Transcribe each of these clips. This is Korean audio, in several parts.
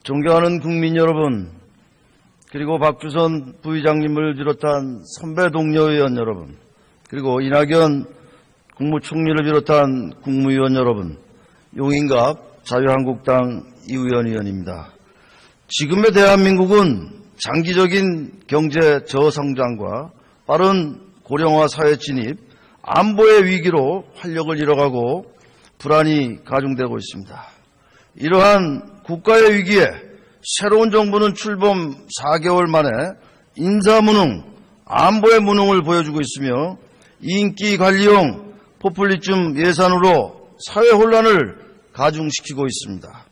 존경하는 국민 여러분, 그리고 박주선 부의장님을 비롯한 선배 동료 의원 여러분, 그리고 이낙연 국무총리를 비롯한 국무위원 여러분, 용인갑 자유한국당 이우연 의원입니다. 지금의 대한민국은 장기적인 경제 저성장과 빠른 고령화 사회 진입, 안보의 위기로 활력을 잃어가고 불안이 가중되고 있습니다. 이러한 국가의 위기에 새로운 정부는 출범 4개월 만에 인사무능, 안보의 무능을 보여주고 있으며 인기 관리용 포퓰리즘 예산으로 사회 혼란을 가중시키고 있습니다.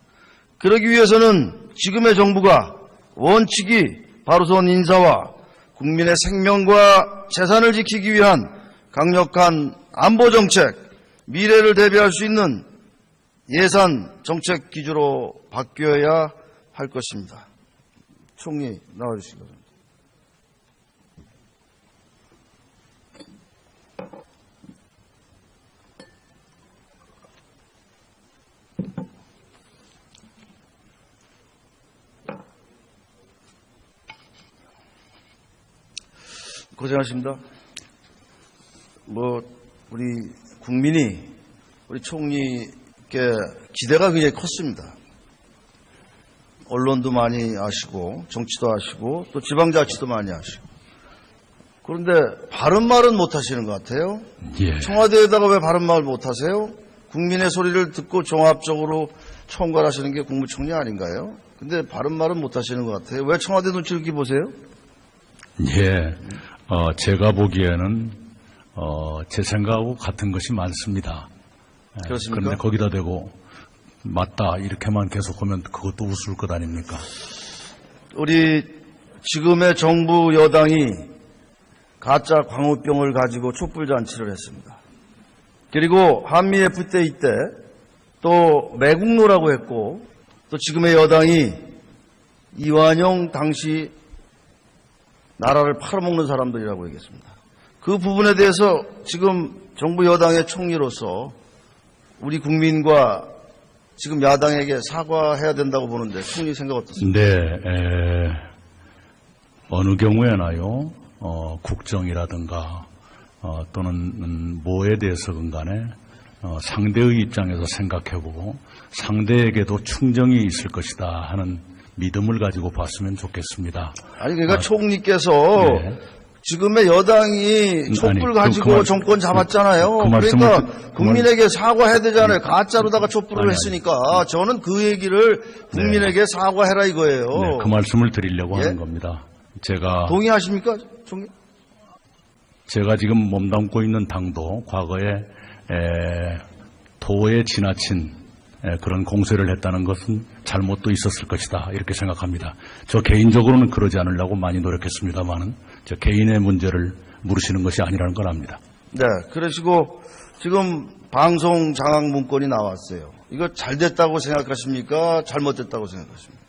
그러기 위해서는 지금의 정부가 원칙이 바로선 인사와 국민의 생명과 재산을 지키기 위한 강력한 안보정책, 미래를 대비할 수 있는 예산 정책 기조로 바뀌어야 할 것입니다. 총리 나와주시기 바랍니다. 고생하십니다. 우리 국민이 우리 총리께 기대가 굉장히 컸습니다. 언론도 많이 아시고 정치도 아시고 또 지방자치도 많이 아시고. 그런데 바른 말은 못 하시는 것 같아요. 예. 청와대에다가 왜 바른 말 못 하세요? 국민의 소리를 듣고 종합적으로 총괄하시는 게 국무총리 아닌가요? 근데 바른 말은 못 하시는 것 같아요. 왜 청와대 눈치를 이렇게 보세요? 예. 제가 보기에는 제 생각하고 같은 것이 많습니다. 그렇습니까? 그런데 거기다 대고 맞다 이렇게만 계속하면 그것도 우스울 것 아닙니까? 우리 지금의 정부 여당이 가짜 광우병을 가지고 촛불잔치를 했습니다. 그리고 한미 FTA 때 또 매국노라고 했고 또 지금의 여당이 이완용 당시 나라를 팔아먹는 사람들이라고 얘기했습니다. 그 부분에 대해서 지금 정부 여당의 총리로서 우리 국민과 지금 야당에게 사과해야 된다고 보는데 총리 생각 어떻습니까? 네, 어느 경우에나요, 국정이라든가 또는 뭐에 대해서건 간에 상대의 입장에서 생각해보고 상대에게도 충정이 있을 것이다 하는 믿음을 가지고 봤으면 좋겠습니다. 아니 그러니까 총리께서 네. 지금의 여당이 촛불 가지고 정권 잡았잖아요. 그러니까 국민에게 사과해야 되잖아요. 가짜로다가 촛불을 했으니까 저는 그 얘기를 국민에게 사과해라 이거예요. 네, 그 말씀을 드리려고 예? 하는 겁니다. 제가 동의하십니까, 총리? 제가 지금 몸담고 있는 당도 과거에 도에 지나친 그런 공세를 했다는 것은 잘못도 있었을 것이다 이렇게 생각합니다. 저 개인적으로는 그러지 않으려고 많이 노력했습니다만은 저 개인의 문제를 물으시는 것이 아니라는 걸 압니다. 네, 그러시고 지금 방송 장악 문건이 나왔어요. 이거 잘 됐다고 생각하십니까? 잘못됐다고 생각하십니까?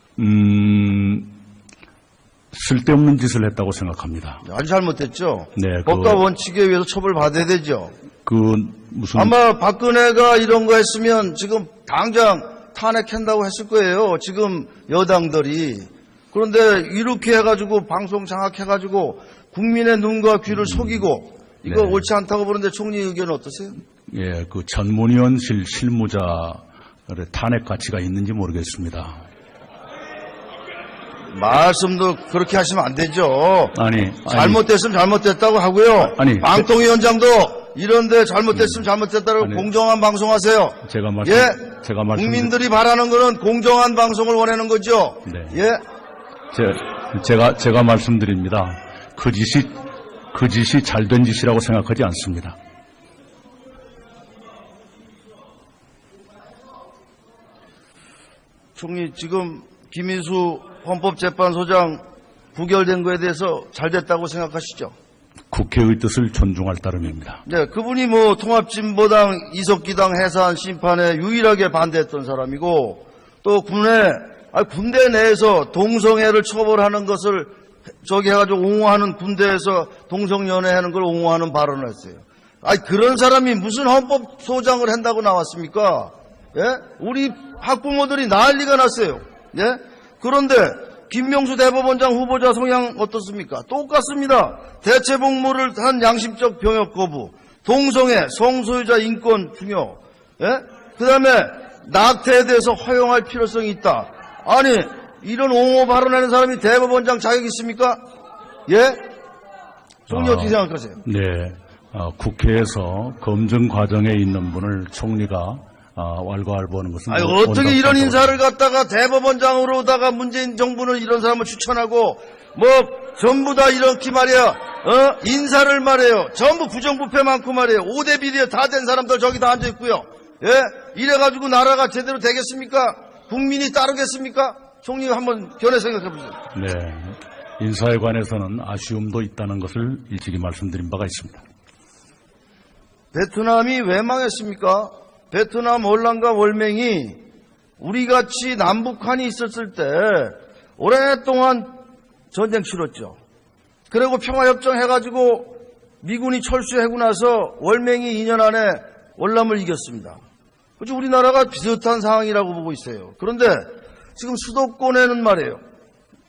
쓸데없는 짓을 했다고 생각합니다. 아주 잘못됐죠. 네, 법과 원칙에 의해서 처벌받아야 되죠. 무슨 아마 박근혜가 이런 거 했으면 지금 당장 탄핵한다고 했을 거예요. 지금 여당들이. 그런데 이렇게 해가지고 방송 장악해가지고 국민의 눈과 귀를 속이고 이거 네. 옳지 않다고 보는데 총리 의견은 어떠세요? 예, 그 전문위원실 실무자의 탄핵 가치가 있는지 모르겠습니다. 말씀도 그렇게 하시면 안 되죠. 아니 잘못됐으면 잘못됐다고 하고요. 아니, 방통위원장도 이런데 잘못됐으면 잘못됐다고 아니, 공정한 방송하세요. 제가 국민들이 바라는 거는 공정한 방송을 원하는 거죠. 네. 예. 제가 말씀드립니다. 그 짓이 잘된 짓이라고 생각하지 않습니다. 총리 지금 김인수 헌법재판소장 부결된 거에 대해서 잘 됐다고 생각하시죠? 국회의 뜻을 존중할 따름입니다. 네, 그분이 통합진보당 이석기당 해산 심판에 유일하게 반대했던 사람이고 또 군대 내에서 동성애를 처벌하는 것을 해가지고 옹호하는 군대에서 동성연애 하는 걸 옹호하는 발언을 했어요. 그런 사람이 무슨 헌법소장을 한다고 나왔습니까? 예? 우리 학부모들이 난리가 났어요. 예? 그런데 김명수 대법원장 후보자 성향 어떻습니까? 똑같습니다. 대체복무를 한 양심적 병역 거부, 동성애, 성소유자 인권 중요, 예? 그 다음에 낙태에 대해서 허용할 필요성이 있다. 아니, 이런 옹호 발언하는 사람이 대법원장 자격 있습니까? 예? 총리 어떻게 생각하세요? 네. 국회에서 검증 과정에 있는 분을 총리가 왈가왈부하는 것은 아니, 뭐 어떻게 이런 온갖 인사를 갖다가 대법원장으로다가 문재인 정부는 이런 사람을 추천하고, 뭐, 전부 다 이렇게 말이야, 인사를 말해요. 전부 부정부패 많고 말이에요. 5대 비리에 다 된 사람들 저기 다 앉아있고요. 예? 이래가지고 나라가 제대로 되겠습니까? 국민이 따르겠습니까? 총리 한번 견해 생각해보세요. 네. 인사에 관해서는 아쉬움도 있다는 것을 일찍이 말씀드린 바가 있습니다. 베트남이 왜 망했습니까? 베트남 월남과 월맹이 우리같이 남북한이 있었을 때 오랫동안 전쟁 치렀죠. 그리고 평화협정 해가지고 미군이 철수하고 나서 월맹이 2년 안에 월남을 이겼습니다. 그렇죠? 우리나라가 비슷한 상황이라고 보고 있어요. 그런데 지금 수도권에는 말이에요.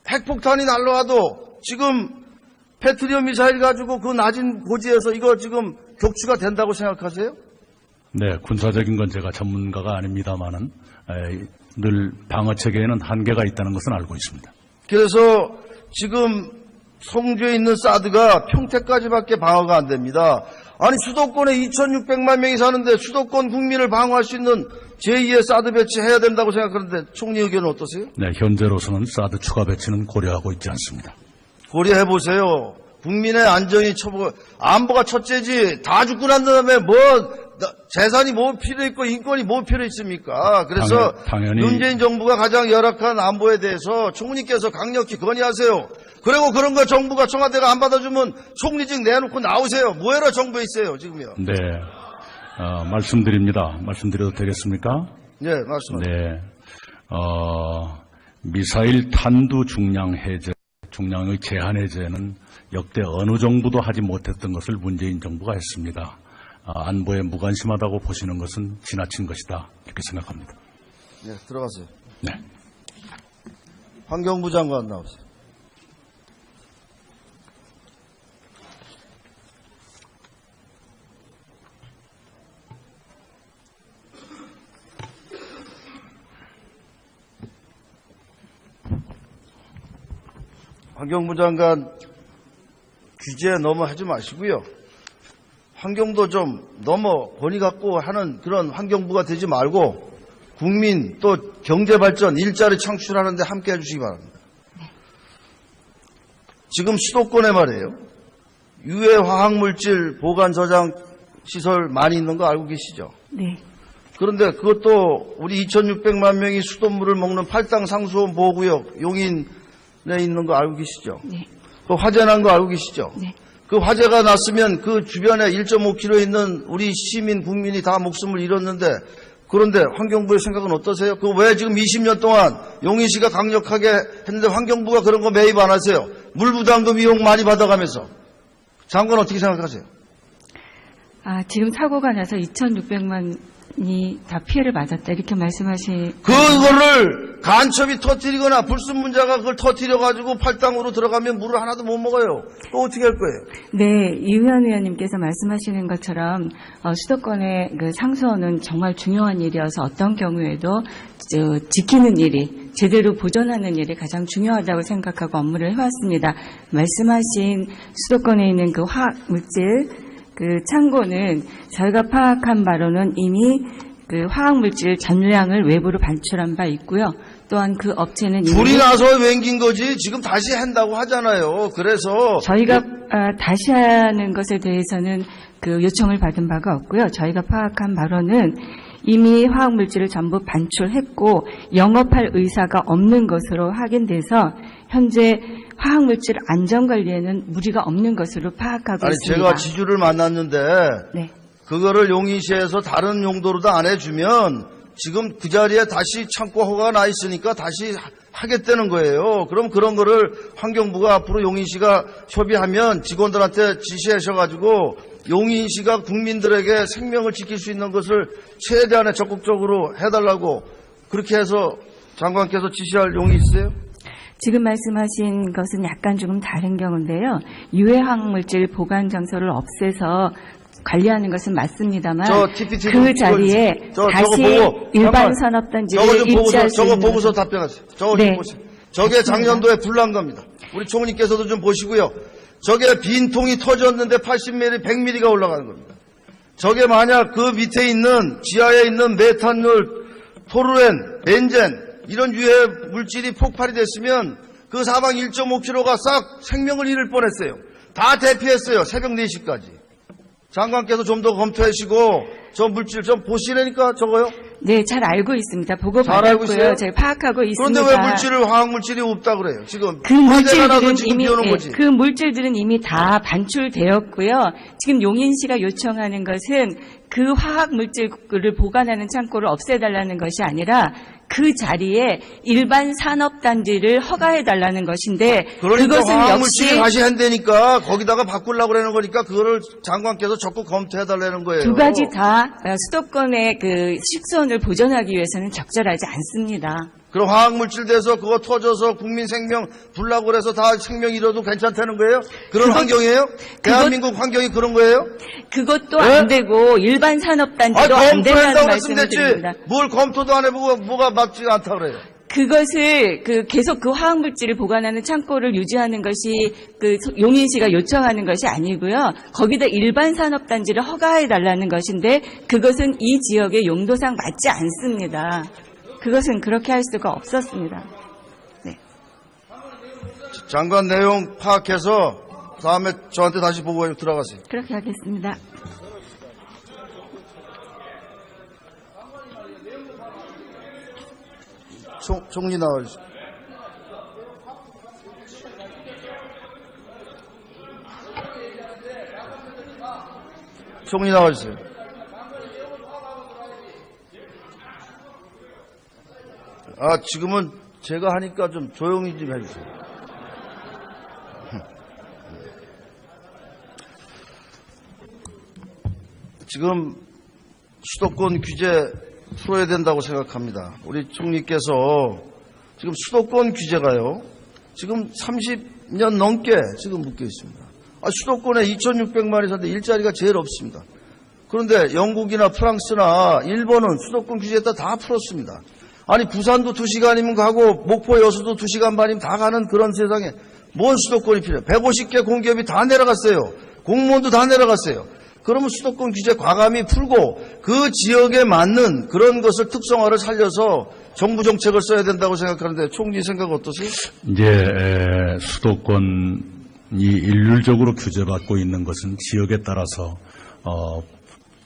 핵폭탄이 날라와도 지금 패트리어 미사일 가지고 그 낮은 고지에서 이거 지금 격추가 된다고 생각하세요? 네, 군사적인 건 제가 전문가가 아닙니다만은 늘 방어 체계에는 한계가 있다는 것은 알고 있습니다. 그래서 지금 성주에 있는 사드가 평택까지밖에 방어가 안 됩니다. 아니 수도권에 2,600만 명이 사는데 수도권 국민을 방어할 수 있는 제2의 사드 배치해야 된다고 생각하는데 총리 의견은 어떠세요? 네, 현재로서는 사드 추가 배치는 고려하고 있지 않습니다. 고려해보세요. 국민의 안전이 안보가 첫째지. 다 죽고 난 다음에 뭐 재산이 뭐 필요 있고 인권이 뭐 필요 있습니까? 그래서 당연히 문재인 정부가 가장 열악한 안보에 대해서 총리께서 강력히 건의하세요. 그리고 그런 거 정부가 청와대가 안 받아주면 총리직 내놓고 나오세요. 뭐해라 정부에 있어요 지금요. 네, 말씀드립니다. 말씀드려도 되겠습니까? 네, 말씀하세요. 네, 미사일 탄두 중량 해제, 중량의 제한 해제는 역대 어느 정부도 하지 못했던 것을 문재인 정부가 했습니다. 안보에 무관심하다고 보시는 것은 지나친 것이다 이렇게 생각합니다. 네, 들어가세요. 네. 환경부 장관 나오세요. 환경부 장관 규제 너무 하지 마시고요. 환경도 좀 너무 권위 갖고 하는 그런 환경부가 되지 말고 국민 또 경제발전 일자리 창출하는데 함께 해주시기 바랍니다. 지금 수도권에 말이에요. 유해 화학물질 보관 저장 시설 많이 있는 거 알고 계시죠? 네. 그런데 그것도 우리 2,600만 명이 수돗물을 먹는 팔당 상수원 보호구역 용인에 있는 거 알고 계시죠? 네. 그 화재 난 거 알고 계시죠? 네. 그 화재가 났으면 그 주변에 1.5km에 있는 우리 시민 국민이 다 목숨을 잃었는데 그런데 환경부의 생각은 어떠세요? 그 왜 지금 20년 동안 용인시가 강력하게 했는데 환경부가 그런 거 매입 안 하세요? 물부담금 이용 많이 받아가면서. 장관 어떻게 생각하세요? 지금 사고가 나서 2,600만이 다 피해를 맞았다 이렇게 말씀하신 그거를 간첩이 터뜨리거나 불순문자가 그걸 터뜨려가지고 팔당으로 들어가면 물을 하나도 못 먹어요. 또 어떻게 할 거예요? 네, 이의원 의원님께서 말씀하시는 것처럼 수도권의 그 상수원은 정말 중요한 일이어서 어떤 경우에도 지키는 일이 제대로 보존하는 일이 가장 중요하다고 생각하고 업무를 해왔습니다. 말씀하신 수도권에 있는 그 화학물질 그 창고는 저희가 파악한 바로는 이미 그 화학물질 전량을 외부로 반출한 바 있고요. 또한 그 업체는 불이 나서 맹긴 거지 지금 다시 한다고 하잖아요. 그래서 저희가 다시 하는 것에 대해서는 그 요청을 받은 바가 없고요. 저희가 파악한 바로는 이미 화학물질을 전부 반출했고 영업할 의사가 없는 것으로 확인돼서 현재 화학물질 안전관리에는 무리가 없는 것으로 파악하고 아니 있습니다. 제가 지주를 만났는데 네. 그거를 용인시에서 다른 용도로도 안 해주면 지금 그 자리에 다시 창고 허가가 나 있으니까 다시 하겠다는 거예요. 그럼 그런 거를 환경부가 앞으로 용인시가 협의하면 직원들한테 지시하셔가지고 용인시가 국민들에게 생명을 지킬 수 있는 것을 최대한의 적극적으로 해달라고 그렇게 해서 장관께서 지시할 용이 있으세요? 지금 말씀하신 것은 약간 조금 다른 경우인데요. 유해화학물질 보관 장소를 없애서 관리하는 것은 맞습니다만 저 TPT 그 자리에 다시 일반 산업단지를 입지할 수 저거 있는 보고서 답변하세요. 저거 좀 네. 보세요. 저게 작년도에 불난 겁니다. 우리 총리께서도 좀 보시고요. 저게 빈 통이 터졌는데 80mm, 100mm가 올라가는 겁니다. 저게 만약 그 밑에 있는 지하에 있는 메탄올, 토루엔, 벤젠 이런 유해 물질이 폭발이 됐으면 그 사방 1.5km가 싹 생명을 잃을 뻔했어요. 다 대피했어요. 새벽 4시까지. 장관께서 좀 더 검토하시고 저 물질 좀 보시라니까 저거요. 네, 잘 알고 있습니다. 보고 잘 알고 있어요? 받았고요. 저희 파악하고 있습니다. 그런데 왜 화학물질이 없다 그래요? 지금 그 화재가 나서 물질들은 지금 이미 비오는 거지. 그 물질들은 이미 다 반출되었고요. 지금 용인시가 요청하는 것은 그 화학 물질을 보관하는 창고를 없애달라는 것이 아니라 그 자리에 일반 산업단지를 허가해달라는 것인데 그러니까 그것은 화학물질이 역시 다시 한다니까 거기다가 바꾸려고 그러는 거니까 그거를 장관께서 적극 검토해달라는 거예요. 두 가지 다 수도권의 그 식수원을 보존하기 위해서는 적절하지 않습니다. 그럼 화학물질 돼서 그거 터져서 국민 생명 불나고 그래서 다 생명 잃어도 괜찮다는 거예요? 그런 환경이에요? 대한민국 환경이 그런 거예요? 그것도 네? 안 되고 일반 산업단지도 안 된다는 검토한다고 말씀을 했으면 드립니다. 됐지. 뭘 검토도 안 해보고 뭐가 맞지가 않다 그래요. 그것을 계속 그 화학물질을 보관하는 창고를 유지하는 것이 용인시가 요청하는 것이 아니고요. 거기다 일반 산업단지를 허가해달라는 것인데 그것은 이 지역의 용도상 맞지 않습니다. 그것은 그렇게 할 수가 없었습니다. 네. 장관 내용 파악해서 다음에 저한테 다시 보고해 들어가세요. 그렇게 하겠습니다. 총리 나와주세요. 총리 나와주세요. 지금은 제가 하니까 좀 조용히 좀 해주세요. 지금 수도권 규제 풀어야 된다고 생각합니다. 우리 총리께서 지금 수도권 규제가요, 지금 30년 넘게 지금 묶여 있습니다. 수도권에 2,600만이 사는데 일자리가 제일 없습니다. 그런데 영국이나 프랑스나 일본은 수도권 규제 다 풀었습니다. 아니 부산도 2시간이면 가고 목포 여수도 2시간 반이면 다 가는 그런 세상에 뭔 수도권이 필요해요. 150개 공기업이 다 내려갔어요. 공무원도 다 내려갔어요. 그러면 수도권 규제 과감히 풀고 그 지역에 맞는 그런 것을 특성화를 살려서 정부 정책을 써야 된다고 생각하는데 총리 생각 어떠세요? 이제 수도권이 일률적으로 규제받고 있는 것은 지역에 따라서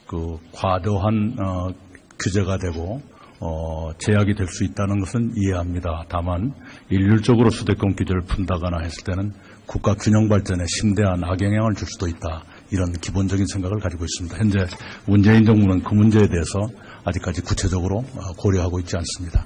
그 과도한 규제가 되고 제약이 될 수 있다는 것은 이해합니다. 다만 일률적으로 수도권 규제를 푼다거나 했을 때는 국가 균형 발전에 심대한 악영향을 줄 수도 있다. 이런 기본적인 생각을 가지고 있습니다. 현재 문재인 정부는 그 문제에 대해서 아직까지 구체적으로 고려하고 있지 않습니다.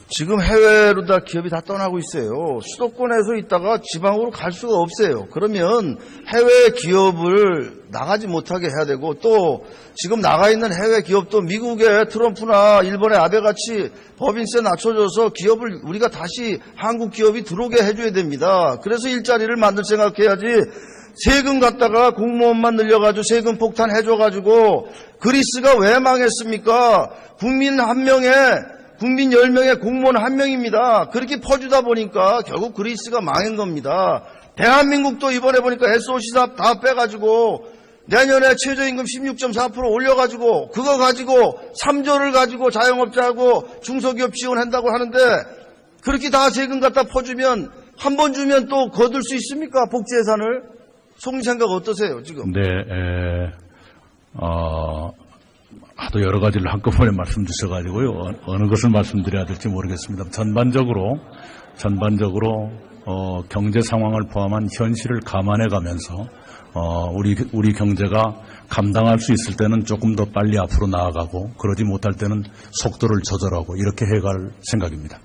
지금 해외로 다 기업이 다 떠나고 있어요. 수도권에서 있다가 지방으로 갈 수가 없어요. 그러면 해외 기업을 나가지 못하게 해야 되고 또 지금 나가 있는 해외 기업도 미국의 트럼프나 일본의 아베같이 법인세 낮춰줘서 기업을 우리가 다시 한국 기업이 들어오게 해줘야 됩니다. 그래서 일자리를 만들 생각해야지 세금 갖다가 공무원만 늘려가지고 세금 폭탄 해줘가지고 그리스가 왜 망했습니까? 국민 10명의 공무원 1명입니다. 그렇게 퍼주다 보니까 결국 그리스가 망한 겁니다. 대한민국도 이번에 보니까 SOC 사업 다 빼가지고 내년에 최저임금 16.4% 올려가지고 그거 가지고 3조를 가지고 자영업자하고 중소기업 지원한다고 하는데 그렇게 다 세금 갖다 퍼주면 한 번 주면 또 거둘 수 있습니까? 복지 예산을. 총리 생각 어떠세요 지금? 네, 하도 여러 가지를 한꺼번에 말씀 주셔가지고요. 어느 것을 말씀드려야 될지 모르겠습니다. 전반적으로 경제 상황을 포함한 현실을 감안해 가면서 우리 경제가 감당할 수 있을 때는 조금 더 빨리 앞으로 나아가고 그러지 못할 때는 속도를 조절하고 이렇게 해갈 생각입니다.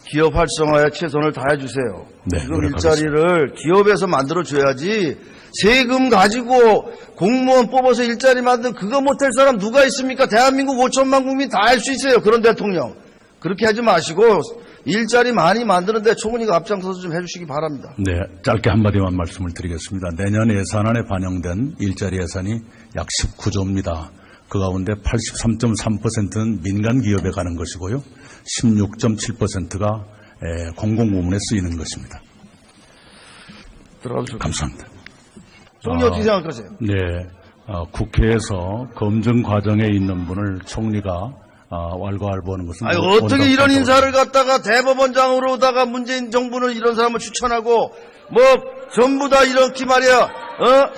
기업 활성화에 최선을 다해주세요. 네, 지금 노력하겠습니다. 일자리를 기업에서 만들어줘야지 세금 가지고 공무원 뽑아서 일자리 만든 그거 못할 사람 누가 있습니까? 대한민국 5천만 국민 다 할 수 있어요. 그런 대통령. 그렇게 하지 마시고 일자리 많이 만드는데 총리가 앞장서서 좀 해주시기 바랍니다. 네, 짧게 한마디만 말씀을 드리겠습니다. 내년 예산안에 반영된 일자리 예산이 약 19조입니다. 그 가운데 83.3%는 민간 기업에 가는 것이고요. 16.7%가 공공부문에 쓰이는 것입니다. 들어가주세요. 감사합니다. 총리 어떻게 생각하세요? 네, 국회에서 검증 과정에 있는 분을 총리가 왈가왈부하는 것은 아니, 뭐 어떻게 이런 온당하다고 인사를 갖다가 대법원장으로다가 문재인 정부는 이런 사람을 추천하고 뭐 전부 다 이렇게 말이야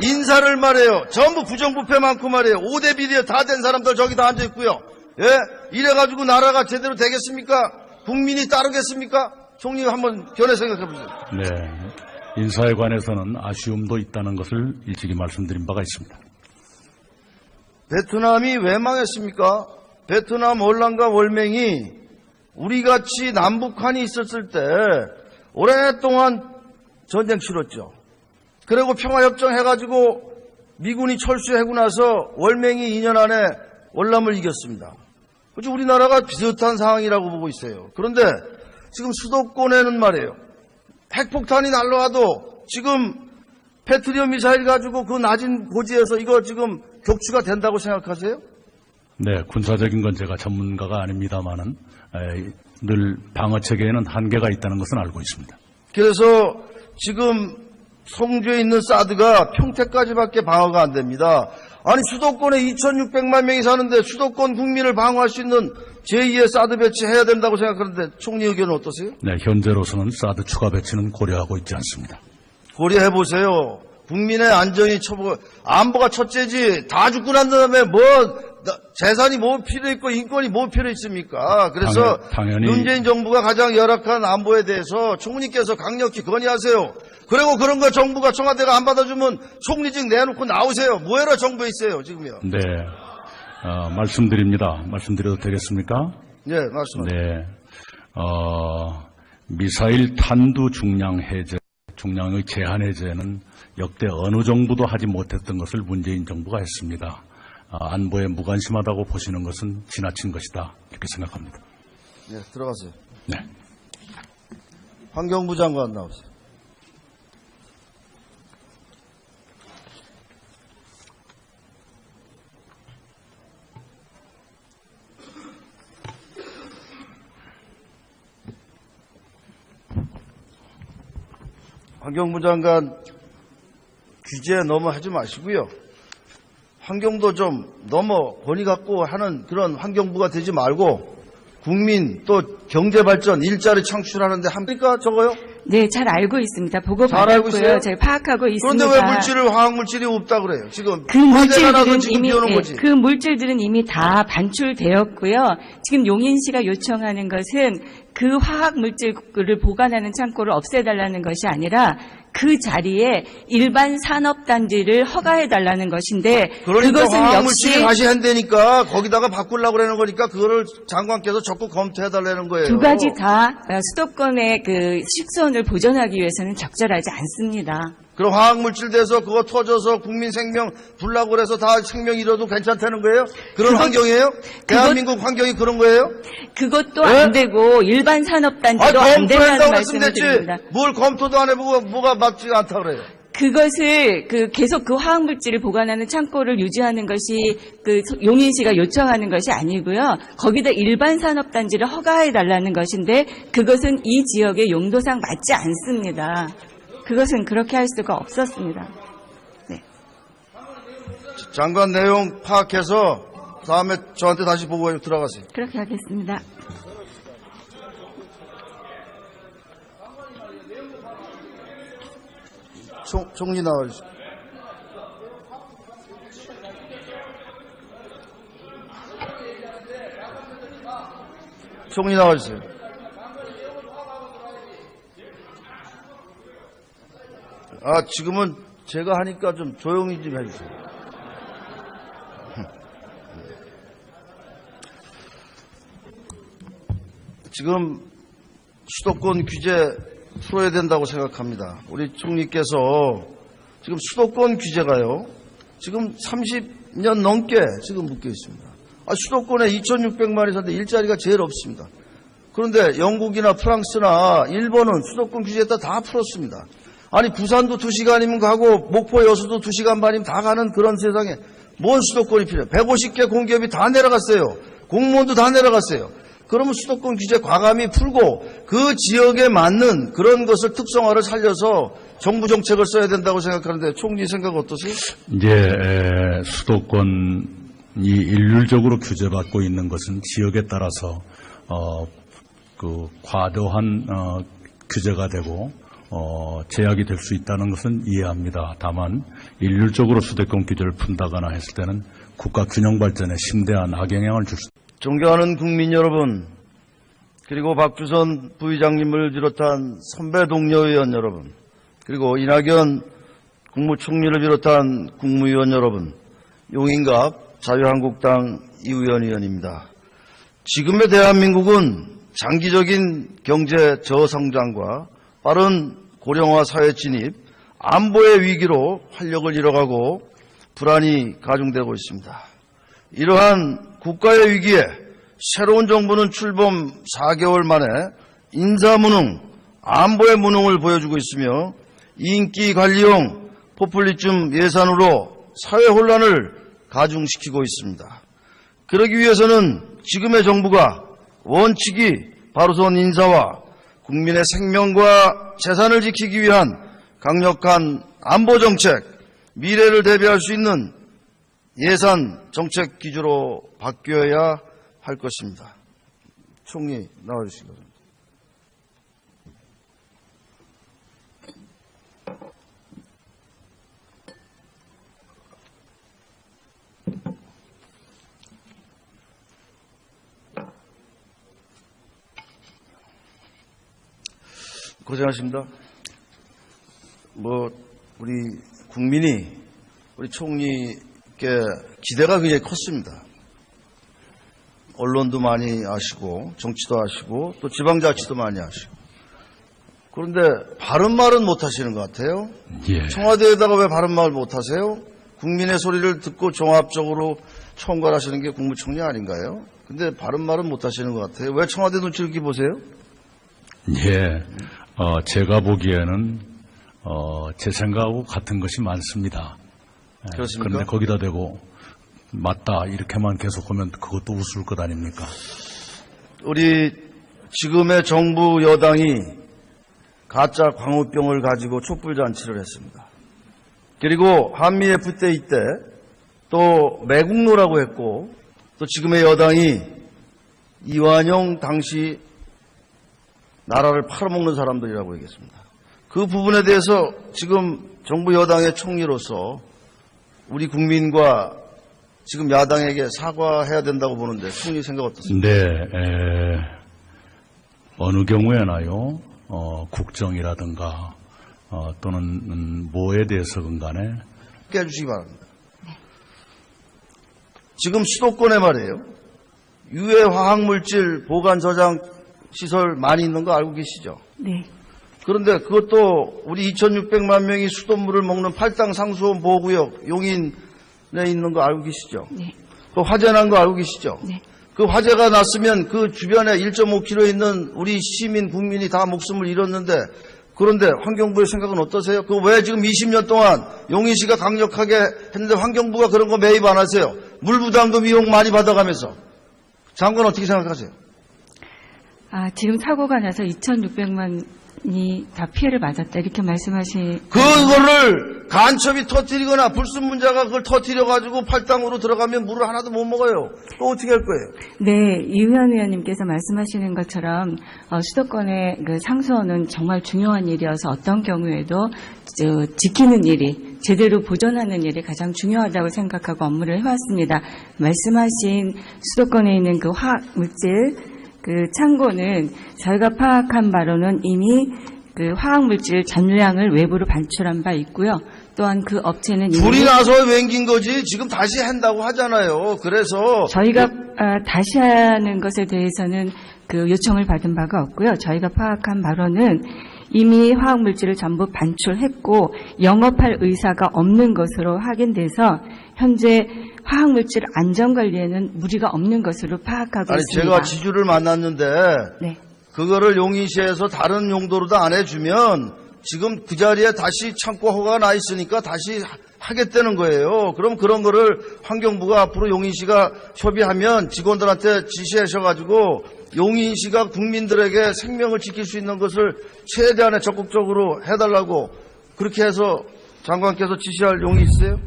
인사를 말해요. 전부 부정부패 많고 말이에요. 5대 비리에 다 된 사람들 저기 다 앉아 있고요. 예? 이래가지고 나라가 제대로 되겠습니까? 국민이 따르겠습니까? 총리가 한번 견해 생각해 보세요. 네, 인사에 관해서는 아쉬움도 있다는 것을 일찍이 말씀드린 바가 있습니다. 베트남이 왜 망했습니까? 베트남 월남과 월맹이 우리같이 남북한이 있었을 때 오랫동안 전쟁 치렀죠. 그리고 평화협정 해가지고 미군이 철수하고 나서 월맹이 2년 안에 월남을 이겼습니다. 그렇죠? 우리나라가 비슷한 상황이라고 보고 있어요. 그런데 지금 수도권에는 말이에요. 핵폭탄이 날라와도 지금 패트리엇 미사일 가지고 그 낮은 고지에서 이거 지금 격추가 된다고 생각하세요? 네, 군사적인 건 제가 전문가가 아닙니다만은 늘 방어 체계에는 한계가 있다는 것은 알고 있습니다. 그래서 지금 성주에 있는 사드가 평택까지밖에 방어가 안 됩니다. 아니 수도권에 2,600만 명이 사는데 수도권 국민을 방어할 수 있는 제2의 사드 배치해야 된다고 생각하는데 총리 의견은 어떠세요? 네, 현재로서는 사드 추가 배치는 고려하고 있지 않습니다. 고려해보세요. 국민의 안전이 안보가 첫째지. 다 죽고 난 다음에 뭐 재산이 뭐 필요 있고 인권이 뭐 필요 있습니까? 그래서 당연히 문재인 정부가 가장 열악한 안보에 대해서 총리께서 강력히 건의하세요. 그리고 그런 거 정부가 청와대가 안 받아주면 총리직 내놓고 나오세요. 뭐해라 정부에 있어요 지금요. 네, 말씀드립니다. 말씀드려도 되겠습니까? 네, 말씀하세요. 네, 미사일 탄두 중량 해제, 중량의 제한 해제는 역대 어느 정부도 하지 못했던 것을 문재인 정부가 했습니다. 안보에 무관심하다고 보시는 것은 지나친 것이다 이렇게 생각합니다. 네, 들어가세요. 네. 환경부 장관 나오세요. 환경부 장관 규제 너무 하지 마시고요. 환경도 좀 너무 권위 갖고 하는 그런 환경부가 되지 말고 국민 또 경제 발전 일자리 창출하는데 합니까 저거요? 네, 잘 알고 있습니다. 보고 잘 알고 있어요? 받았고요. 제가 파악하고 있습니다. 그런데 왜 물질을 화학물질이 없다 그래요? 지금 그 화재가 나서 물질들은 지금 이미 비오는 거지. 그 물질들은 이미 다 반출되었고요. 지금 용인시가 요청하는 것은 그 화학 물질을 보관하는 창고를 없애달라는 것이 아니라 그 자리에 일반 산업단지를 허가해달라는 것인데 그러니까 그것은 화학물질이 역시 다시 한다니까 거기다가 바꾸려고 그러는 거니까 그거를 장관께서 적극 검토해달라는 거예요. 두 가지 다 수도권의 그 식수원을 보존하기 위해서는 적절하지 않습니다. 그럼 화학물질 돼서 그거 터져서 국민 생명 불나고 그래서 다 생명 잃어도 괜찮다는 거예요? 그런 환경이에요? 대한민국 환경이 그런 거예요? 그것도 네? 안 되고 일반 산업단지도 안 된다는 검토한다고 말씀을 말씀됐지. 드립니다. 뭘 검토도 안 해보고 뭐가 맞지가 않다 그래요? 그것을 계속 그 화학물질을 보관하는 창고를 유지하는 것이 용인시가 요청하는 것이 아니고요. 거기다 일반 산업단지를 허가해 달라는 것인데 그것은 이 지역의 용도상 맞지 않습니다. 그것은 그렇게 할 수가 없었습니다. 네. 장관 내용 파악해서 다음에 저한테 다시 보고 들어가세요. 그렇게 하겠습니다. 총리 나와주세요. 총리 나와주세요. 지금은 제가 하니까 좀 조용히 좀 해주세요. 지금 수도권 규제 풀어야 된다고 생각합니다. 우리 총리께서 지금 수도권 규제가요, 지금 30년 넘게 지금 묶여 있습니다. 수도권에 2,600만이 사는데 일자리가 제일 없습니다. 그런데 영국이나 프랑스나 일본은 수도권 규제에다 다 풀었습니다. 아니 부산도 2시간이면 가고 목포 여수도 2시간 반이면 다 가는 그런 세상에 뭔 수도권이 필요해요. 150개 공기업이 다 내려갔어요. 공무원도 다 내려갔어요. 그러면 수도권 규제 과감히 풀고 그 지역에 맞는 그런 것을 특성화를 살려서 정부 정책을 써야 된다고 생각하는데 총리 생각 어떠세요? 이제 수도권이 일률적으로 규제받고 있는 것은 지역에 따라서 그 과도한 규제가 되고 제약이 될 수 있다는 것은 이해합니다. 다만 일률적으로 수도권 규제를 푼다거나 했을 때는 국가 균형 발전에 심대한 악영향을 줄 수. 존경하는 국민 여러분, 그리고 박주선 부의장님을 비롯한 선배 동료 의원 여러분, 그리고 이낙연 국무총리를 비롯한 국무위원 여러분, 용인갑 자유한국당 이우연 의원입니다. 지금의 대한민국은 장기적인 경제 저성장과 빠른 고령화 사회 진입, 안보의 위기로 활력을 잃어가고 불안이 가중되고 있습니다. 이러한 국가의 위기에 새로운 정부는 출범 4개월 만에 인사무능, 안보의 무능을 보여주고 있으며 인기 관리용 포퓰리즘 예산으로 사회 혼란을 가중시키고 있습니다. 그러기 위해서는 지금의 정부가 원칙이 바로선 인사와 국민의 생명과 재산을 지키기 위한 강력한 안보정책, 미래를 대비할 수 있는 예산 정책 기조로 바뀌어야 할 것입니다. 총리 나와주시기 바랍니다. 고생하십니다. 우리 국민이 우리 총리께 기대가 굉장히 컸습니다. 언론도 많이 아시고 정치도 아시고 또 지방자치도 많이 아시고. 그런데 바른 말은 못 하시는 것 같아요. 예. 청와대에다가 왜 바른 말 못 하세요? 국민의 소리를 듣고 종합적으로 총괄하시는 게 국무총리 아닌가요? 근데 바른 말은 못 하시는 것 같아요. 왜 청와대 눈치를 이렇게 보세요? 예. 제가 보기에는 제 생각하고 같은 것이 많습니다. 그렇습니까? 그런데 거기다 대고 맞다 이렇게만 계속 하면 그것도 우스울 것 아닙니까? 우리 지금의 정부 여당이 가짜 광우병을 가지고 촛불잔치를 했습니다. 그리고 한미 FTA 때 또 매국노라고 했고 또 지금의 여당이 이완용 당시 나라를 팔아먹는 사람들이라고 얘기했습니다. 그 부분에 대해서 지금 정부 여당의 총리로서 우리 국민과 지금 야당에게 사과해야 된다고 보는데 총리 생각 어떻습니까? 네, 어느 경우에나요, 국정이라든가 또는 뭐에 대해서건 간에 해주시기 바랍니다. 지금 수도권에 말이에요. 유해 화학물질 보관 저장 시설 많이 있는 거 알고 계시죠? 네. 그런데 그것도 우리 2,600만 명이 수돗물을 먹는 팔당 상수원 보호구역 용인에 있는 거 알고 계시죠? 네. 그 화재 난 거 알고 계시죠? 네. 그 화재가 났으면 그 주변에 1.5km 있는 우리 시민, 국민이 다 목숨을 잃었는데 그런데 환경부의 생각은 어떠세요? 그 왜 지금 20년 동안 용인시가 강력하게 했는데 환경부가 그런 거 매입 안 하세요? 물부담금 이용 많이 받아가면서. 장관 어떻게 생각하세요? 지금 사고가 나서 2,600만이 다 피해를 맞았다 이렇게 말씀하신 그거를 간첩이 터뜨리거나 불순 문자가 그걸 터뜨려가지고 팔당으로 들어가면 물을 하나도 못 먹어요. 또 어떻게 할 거예요? 네, 이우현 의원님께서 말씀하시는 것처럼 수도권의 그 상수원은 정말 중요한 일이어서 어떤 경우에도 지키는 일이 제대로 보존하는 일이 가장 중요하다고 생각하고 업무를 해왔습니다. 말씀하신 수도권에 있는 그 화학물질 그 창고는 저희가 파악한 바로는 이미 그 화학물질 전량을 외부로 반출한 바 있고요. 또한 그 업체는 불이 나서 웬긴 거지 지금 다시 한다고 하잖아요. 그래서 저희가 다시 하는 것에 대해서는 그 요청을 받은 바가 없고요. 저희가 파악한 바로는 이미 화학물질을 전부 반출했고 영업할 의사가 없는 것으로 확인돼서 현재 화학물질 안전관리에는 무리가 없는 것으로 파악하고 있습니다. 제가 지주를 만났는데 네. 그거를 용인시에서 다른 용도로도 안 해주면 지금 그 자리에 다시 창고 허가가 나 있으니까 다시 하겠다는 거예요. 그럼 그런 거를 환경부가 앞으로 용인시가 협의하면 직원들한테 지시하셔가지고 용인시가 국민들에게 생명을 지킬 수 있는 것을 최대한의 적극적으로 해달라고 그렇게 해서 장관께서 지시할 용이 있어요?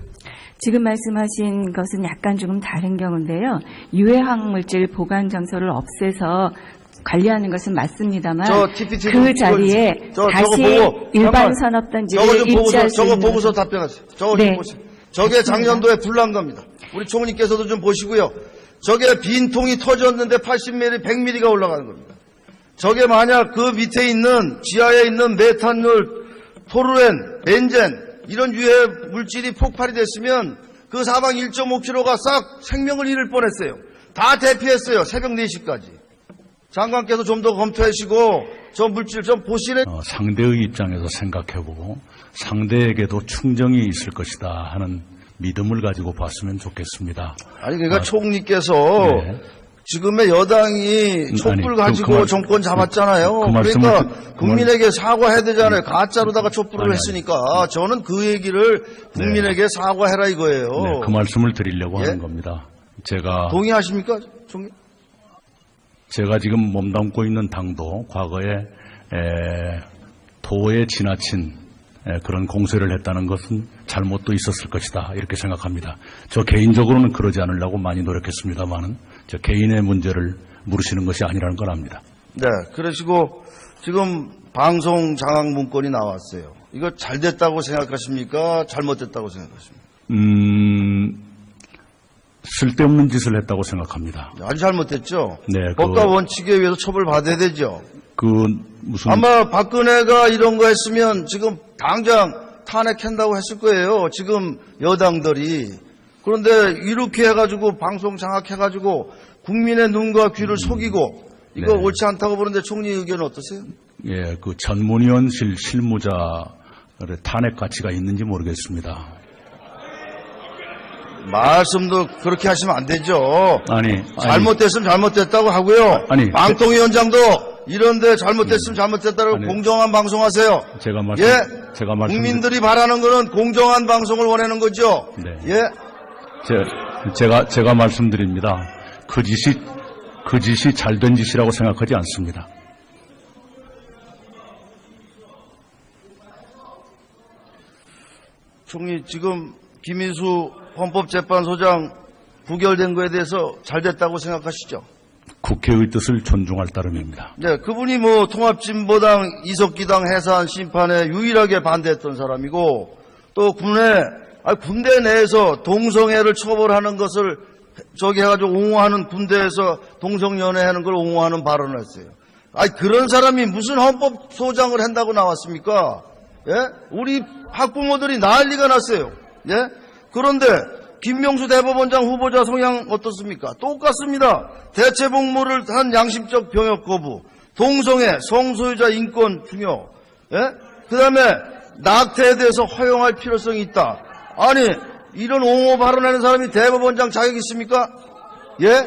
지금 말씀하신 것은 약간 조금 다른 경우인데요. 유해화학물질 보관 장소를 없애서 관리하는 것은 맞습니다만 저 TPT 그 자리에 다시 일반 산업단지를 입지할 수 저거 있는 보고서 답변하세요. 저거 네. 좀 보세요. 저게 작년도에 불난 겁니다. 우리 총리께서도 좀 보시고요. 저게 빈 통이 터졌는데 80mm, 100mm가 올라가는 겁니다. 저게 만약 그 밑에 있는 지하에 있는 메탄올, 토루렌, 벤젠 이런 유해 물질이 폭발이 됐으면 그 사방 1.5km가 싹 생명을 잃을 뻔했어요. 다 대피했어요. 새벽 4시까지. 장관께서 좀 더 검토하시고 저 물질 좀 보시래. 상대의 입장에서 생각해보고 상대에게도 충정이 있을 것이다 하는 믿음을 가지고 봤으면 좋겠습니다. 아니 그러니까 총리께서 네. 지금의 여당이 촛불 아니, 가지고 정권 잡았잖아요. 그 말씀을 그러니까 국민에게 사과해야 되잖아요. 가짜로다가 촛불을 아니, 했으니까 저는 그 얘기를 국민에게 사과해라 이거예요. 네, 그 말씀을 드리려고 예? 하는 겁니다. 제가 동의하십니까, 총리? 제가 지금 몸담고 있는 당도 과거에 도에 지나친 그런 공세를 했다는 것은 잘못도 있었을 것이다 이렇게 생각합니다. 저 개인적으로는 그러지 않으려고 많이 노력했습니다만은 저 개인의 문제를 물으시는 것이 아니라는 걸 압니다. 네, 그러시고 지금 방송 장악 문건이 나왔어요. 이거 잘 됐다고 생각하십니까? 잘못됐다고 생각하십니까? 쓸데없는 짓을 했다고 생각합니다. 아주 잘못됐죠. 네, 법과 원칙에 의해서 처벌받아야 되죠. 무슨 아마 박근혜가 이런 거 했으면 지금 당장 탄핵한다고 했을 거예요. 지금 여당들이. 그런데 이렇게 해가지고 방송 장악해가지고 국민의 눈과 귀를 속이고 이거 네. 옳지 않다고 보는데 총리 의견은 어떠세요? 예, 그 전문위원실 실무자의 탄핵 가치가 있는지 모르겠습니다. 말씀도 그렇게 하시면 안 되죠. 아니, 잘못됐으면 잘못됐다고 하고요. 아니, 방통위원장도 이런데 잘못됐으면 잘못됐다고 아니, 공정한 방송하세요. 제가 말씀, 예, 제가 말씀, 국민들이 바라는 거는 공정한 방송을 원하는 거죠. 네. 예, 제가 말씀드립니다. 그 짓이 잘된 짓이라고 생각하지 않습니다. 총리 지금 김인수 헌법재판소장 부결된 거에 대해서 잘 됐다고 생각하시죠? 국회의 뜻을 존중할 따름입니다. 네, 그분이 뭐 통합진보당 이석기당 해산 심판에 유일하게 반대했던 사람이고 또 군대 내에서 동성애를 처벌하는 것을 저기 해가지고 옹호하는 군대에서 동성연애 하는 걸 옹호하는 발언을 했어요. 그런 사람이 무슨 헌법소장을 한다고 나왔습니까? 예? 우리 학부모들이 난리가 났어요. 예? 그런데 김명수 대법원장 후보자 성향 어떻습니까? 똑같습니다. 대체복무를 한 양심적 병역 거부, 동성애, 성소유자 인권 중요, 예? 그 다음에 낙태에 대해서 허용할 필요성이 있다. 아니, 이런 옹호 발언하는 사람이 대법원장 자격 있습니까? 예?